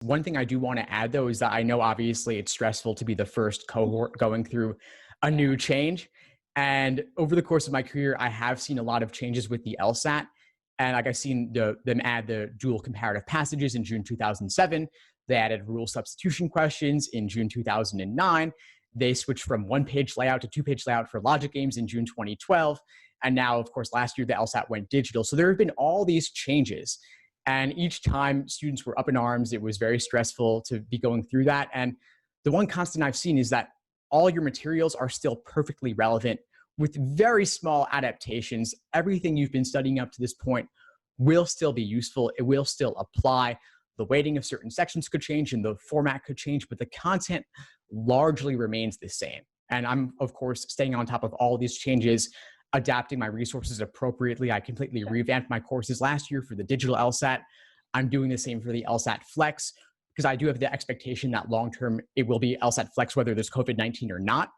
One thing I do want to add, though, is that I know obviously it's stressful to be the first cohort going through a new change. And over the course of my career, I have seen a lot of changes with the LSAT. And like I've seen them add the dual comparative passages in June 2007. They added rule substitution questions in June 2009. They switched from one-page layout to two-page layout for logic games in June 2012. And now, of course, last year, the LSAT went digital. So there have been all these changes. And each time students were up in arms, it was very stressful to be going through that. And the one constant I've seen is that all your materials are still perfectly relevant with very small adaptations. Everything you've been studying up to this point will still be useful. It will still apply. The weighting of certain sections could change and the format could change, but the content largely remains the same. And I'm, of course, staying on top of all these changes, adapting my resources appropriately. I completely revamped my courses last year for the digital LSAT. I'm doing the same for the LSAT Flex because I do have the expectation that long-term it will be LSAT Flex whether there's COVID-19 or not.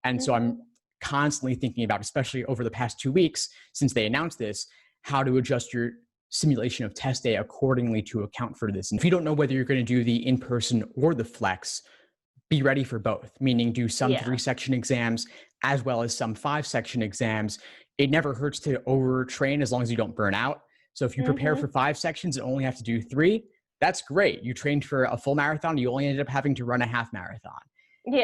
And so I'm constantly thinking about, especially over the past 2 weeks since they announced this, how to adjust your simulation of test day accordingly to account for this. And if you don't know whether you're going to do the in-person or the Flex, be ready for both, meaning do some 3-section exams as well as some 5-section exams. It never hurts to overtrain as long as you don't burn out. So if you prepare for 5 sections and only have to do 3, that's great. You trained for a full marathon, you only ended up having to run a half marathon.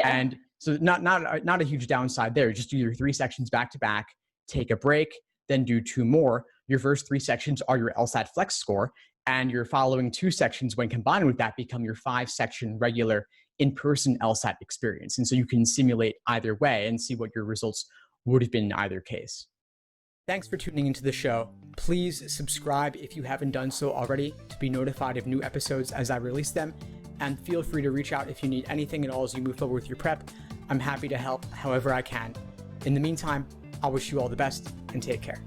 And so not a huge downside there. Just do your 3 sections back to back, take a break, then do 2 more. Your first 3 sections are your LSAT Flex score, and your following 2 sections, when combined with that, become your 5-section regular in-person LSAT experience. And so you can simulate either way and see what your results would have been in either case. Thanks for tuning into the show. Please subscribe if you haven't done so already to be notified of new episodes as I release them. And feel free to reach out if you need anything at all as you move forward with your prep. I'm happy to help however I can. In the meantime, I'll wish you all the best and take care.